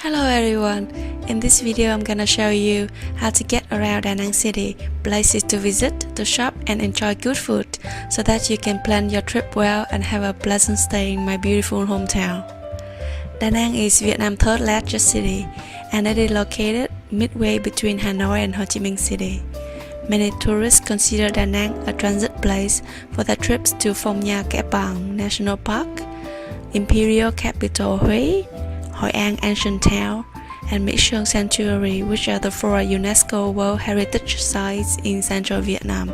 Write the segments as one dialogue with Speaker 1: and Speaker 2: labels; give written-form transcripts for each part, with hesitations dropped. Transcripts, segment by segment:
Speaker 1: Hello everyone, in this video I'm gonna show you how to get around Danang city, places to visit, to shop and enjoy good food so that you can plan your trip well and have a pleasant stay in my beautiful hometown. Danang is Vietnam's third largest city and it is located midway between Hanoi and Ho Chi Minh City. Many tourists consider Danang a transit place for their trips to Phong Nha Kẻ Bàng National Park, Imperial Capital Huế, Hội An Ancient Town, and My Sơn Sanctuary, which are the four UNESCO World Heritage Sites in central Vietnam.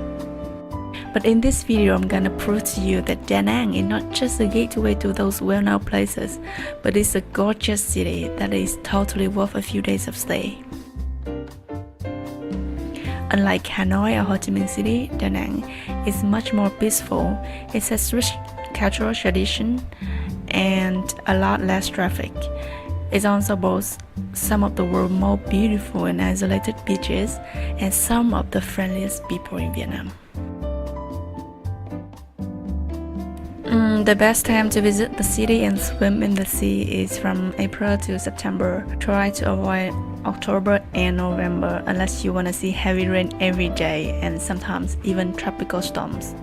Speaker 1: But in this video, I'm gonna prove to you that Danang is not just a gateway to those well-known places, but it's a gorgeous city that is totally worth a few days of stay. Unlike Hanoi or Ho Chi Minh City, Danang is much more peaceful. It has rich cultural tradition and a lot less traffic. It also boasts some of the world's most beautiful and isolated beaches and some of the friendliest people in Vietnam. The best time to visit the city and swim in the sea is from April to September. Try to avoid October and November unless you want to see heavy rain every day and sometimes even tropical storms.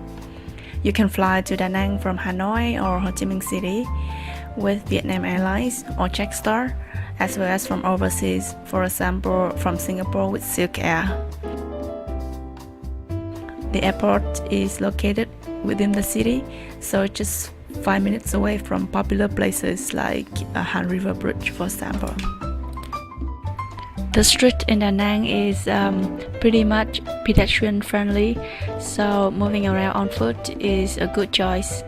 Speaker 1: You can fly to Danang from Hanoi or Ho Chi Minh City with Vietnam Airlines or Jetstar, as well as from overseas, for example from Singapore with Silk Air. The airport is located within the city, so just 5 minutes away from popular places like Han River Bridge, for example. The street in Danang is pretty much pedestrian friendly, so moving around on foot is a good choice.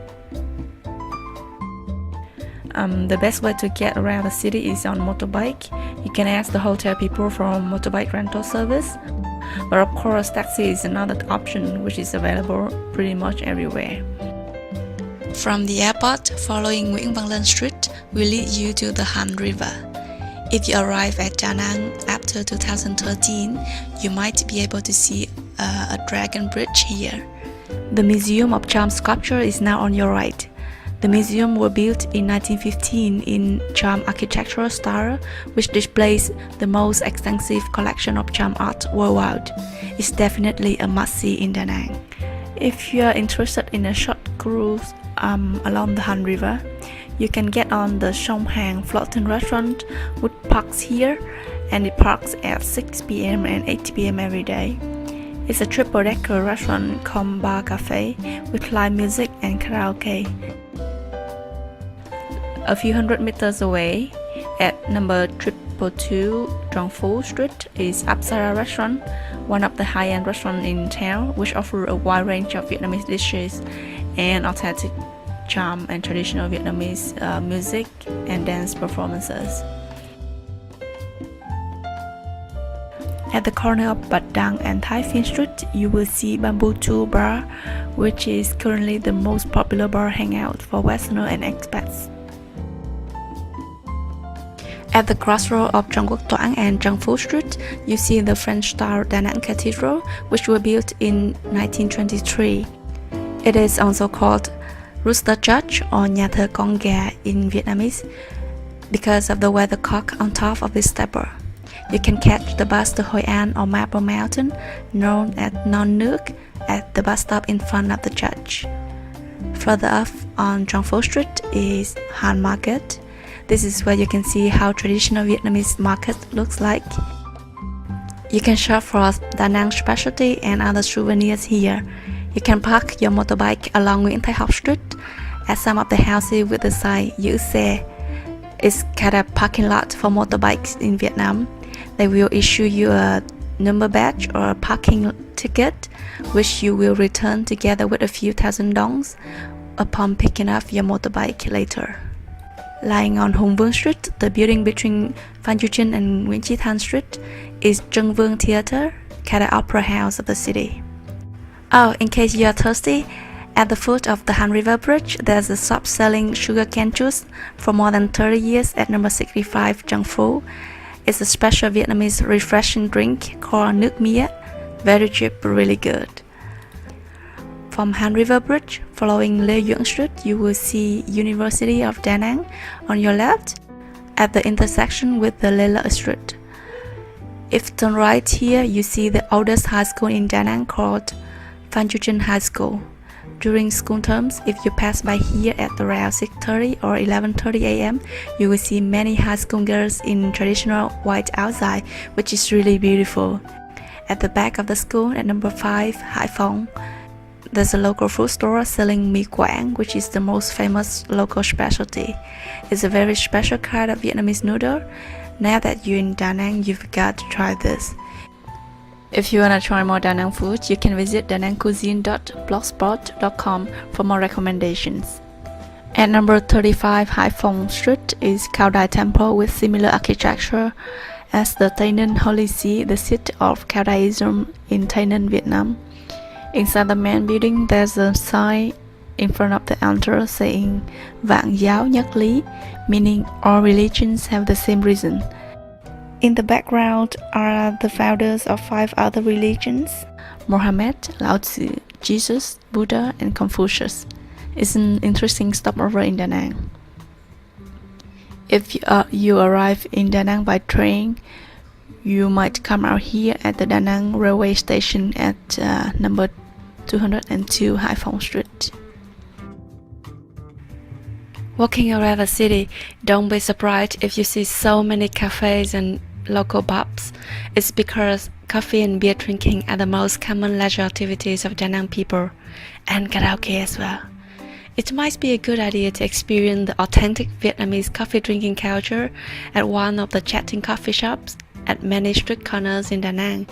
Speaker 1: The best way to get around the city is on motorbike. You can ask the hotel people for a motorbike rental service, but of course taxi is another option which is available pretty much everywhere. From the airport, following Nguyễn Văn Linh Street will lead you to the Han River. If you arrive at Danang after 2013, you might be able to see a dragon bridge here. The Museum of Charm sculpture is now on your right. The museum was built in 1915 in charm architectural style, which displays the most extensive collection of charm art worldwide. It's definitely a must-see in Danang. If you are interested in a short cruise along the Han River, you can get on the Sông Hàn floating restaurant, which parks here, and it parks at 6 p.m. and 8 p.m. every day. It's a triple-decker restaurant cum bar cafe with live music and karaoke. A few hundred meters away, at number 222 Trong Phu Street, is Apsara Restaurant, one of the high-end restaurants in town, which offers a wide range of Vietnamese dishes and authentic charm and traditional Vietnamese music and dance performances. At the corner of Bạch Đằng and Thái Phiên Street, you will see Bamboo 2 Bar, which is currently the most popular bar hangout for Westerners and expats. At the crossroad of Trong Quoc Toan and Trong Phu Street, you see the French-style Danang Cathedral, which was built in 1923. It is also called Rooster Church or Nhà thờ con gà in Vietnamese because of the weathercock on top of this steeple. You can catch the bus to Hội An or Marble Mountain, known as Non Nước, at the bus stop in front of the church. Further up on Trong Phu Street is Han Market. This is where you can see how traditional Vietnamese market looks like. You can shop for Danang specialty and other souvenirs here. You can park your motorbike along Nguyễn Thái Học Street at some of the houses with the sign Giữ xe. It's kind of parking lot for motorbikes in Vietnam. They will issue you a number badge or a parking ticket, which you will return together with a few thousand dongs upon picking up your motorbike later. Lying on Hùng Vương Street, the building between Phan Chu Trinh and Nguyễn Chí Thanh Street is Trân Vương Theatre, kind of opera house of the city. Oh, in case you are thirsty, at the foot of the Han River Bridge, there's a shop selling sugarcane juice for more than 30 years at number 65 Trong Phu. It's a special Vietnamese refreshing drink called nước mía, very cheap but really good. From Han River Bridge, following Lê Duẩn Street, you will see University of Danang on your left. at the intersection with the Lela Street. If turn right here, you see the oldest high school in Danang called Phan Chu Trinh High School. During school terms, if you pass by here at around 6:30 or 11:30 a.m., you will see many high school girls in traditional white outside, which is really beautiful. At the back of the school at number 5, Hải Phòng, there's a local food store selling mì Quảng, which is the most famous local specialty. It's a very special kind of Vietnamese noodle. Now that you're in Da Nang, you've got to try this. If you wanna try more Da Nang food, you can visit danangcuisine.blogspot.com for more recommendations. At number 35 Hải Phòng Street is Cao Đài Temple with similar architecture as the Tây Ninh Holy See, the seat of Cao Đài-ism in Tây Ninh, Vietnam. Inside the main building, there's a sign in front of the altar saying Vạn giáo nhất lý, meaning all religions have the same reason. In the background are the founders of 5 other religions: Mohammed, Lao Tzu, Jesus, Buddha, and Confucius. It's an interesting stopover in Da Nang. If you arrive in Da Nang by train, you might come out here at the Da Nang railway station at number 202 Hải Phòng Street. Walking around the city, don't be surprised if you see so many cafes and local pubs. It's because coffee and beer drinking are the most common leisure activities of Da Nang people, and karaoke as well. It might be a good idea to experience the authentic Vietnamese coffee drinking culture at one of the chatting coffee shops at many street corners in Da Nang.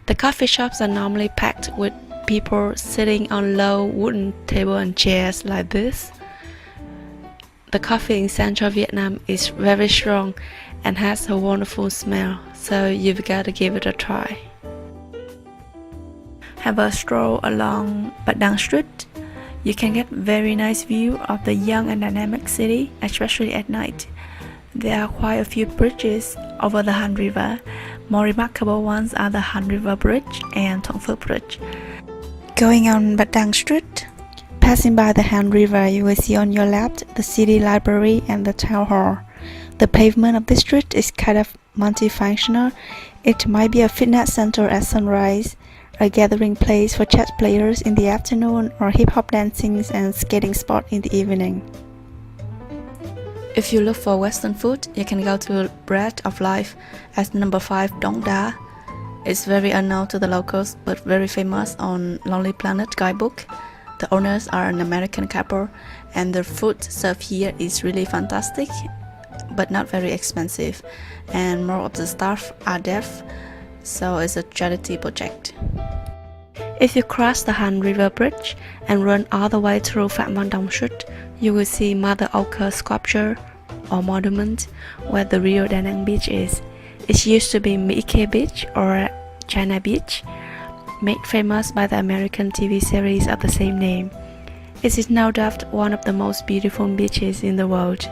Speaker 1: The coffee shops are normally packed with people sitting on low wooden tables and chairs like this. The coffee in central Vietnam is very strong and has a wonderful smell, so you've got to give it a try. Have a stroll along Bạch Đằng Street. You can get very nice view of the young and dynamic city, especially at night. There are quite a few bridges over the Han River. More remarkable ones are the Han River Bridge and Thuận Phước Bridge. Going on Bạch Đằng Street, passing by the Han River, you will see on your left the city library and the town hall. The pavement of this street is kind of multifunctional. It might be a fitness center at sunrise, a gathering place for chess players in the afternoon, or hip-hop dancing and skating spot in the evening. If you look for Western food, you can go to Bread of Life at number 5 Dong Da. It's very unknown to the locals, but very famous on Lonely Planet guidebook. The owners are an American couple, and the food served here is really fantastic, but not very expensive, and more of the staff are deaf, so it's a charity project. If you cross the Han River Bridge and run all the way through Phạm Văn Đồng Street, you will see Mother Ochre sculpture or monument where the real Da Nang beach is. It used to be Mỹ Khê Beach or China Beach, made famous by the American TV series of the same name. It is no doubt one of the most beautiful beaches in the world.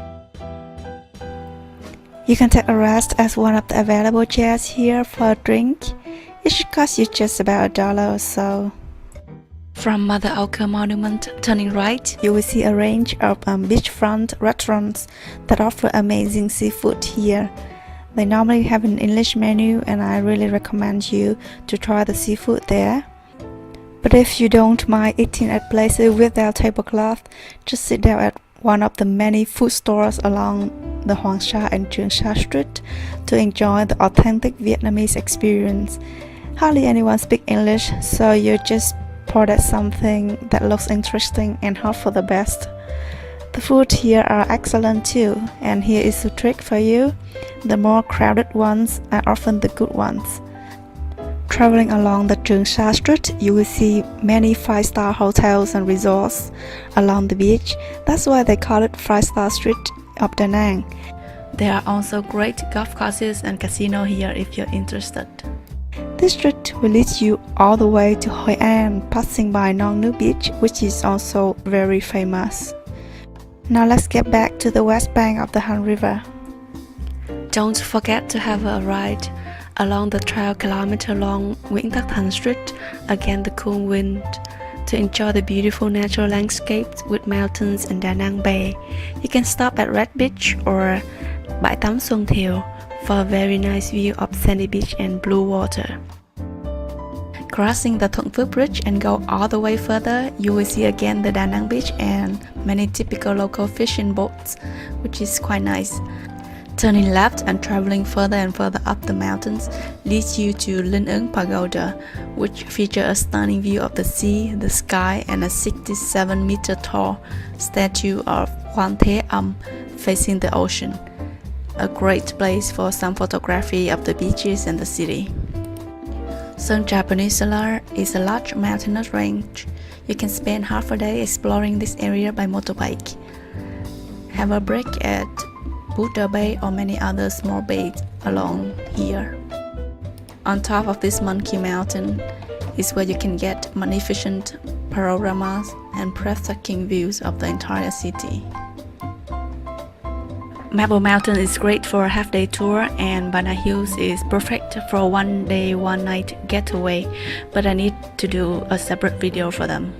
Speaker 1: You can take a rest at one of the available chairs here for a drink. It should cost you just about $1 or so. From Mother Ochre Monument, turning right, you will see a range of beachfront restaurants that offer amazing seafood here. They normally have an English menu, and I really recommend you to try the seafood there. But if you don't mind eating at places without tablecloth, just sit down at one of the many food stores along the Hoàng Sa and Trường Sa Street to enjoy the authentic Vietnamese experience. Hardly anyone speaks English, so you just pour at something that looks interesting and hope for the best. The food here are excellent too, and here is a trick for you. The more crowded ones are often the good ones. Traveling along the Trường Sa Street, you will see many 5-star hotels and resorts along the beach. That's why they call it 5-star Street of Da Nang. There are also great golf courses and casino here if you're interested. This street will lead you all the way to Hội An, passing by Nong Nu Beach, which is also very famous. Now let's get back to the west bank of the Han River. Don't forget to have a ride along the 12-kilometer-long Nguyễn Tất Thành Street against the cool wind to enjoy the beautiful natural landscapes with mountains and Da Nang Bay. You can stop at Red Beach or Bãi tắm Xuân Thiều for a very nice view of sandy beach and blue water. Crossing the Thuận Phước Bridge and go all the way further, you will see again the Danang beach and many typical local fishing boats, which is quite nice. Turning left and traveling further and further up the mountains leads you to Linh Ứng Pagoda, which features a stunning view of the sea, the sky, and a 67-meter tall statue of Quan Thế Âm facing the ocean. A great place for some photography of the beaches and the city. Sơn Trà Peninsula is a large mountainous range. You can spend half a day exploring this area by motorbike. Have a break at Buddha Bay or many other small bays along here. On top of this Monkey Mountain is where you can get magnificent panoramas and breathtaking views of the entire city. Marble Mountain is great for a half-day tour, and Bana Hills is perfect for a one-day, one-night getaway, but I need to do a separate video for them.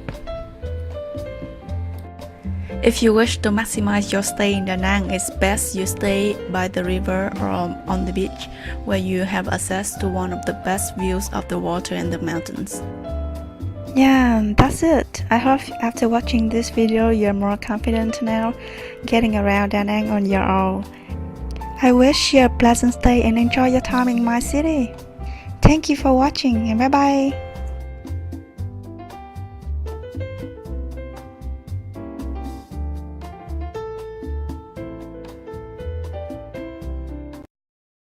Speaker 1: If you wish to maximize your stay in Danang, it's best you stay by the river or on the beach, where you have access to one of the best views of the water and the mountains.
Speaker 2: Yeah, that's it. I hope after watching this video you're more confident now getting around Danang on your own. I wish you a pleasant stay and enjoy your time in my city. Thank you for watching and bye bye.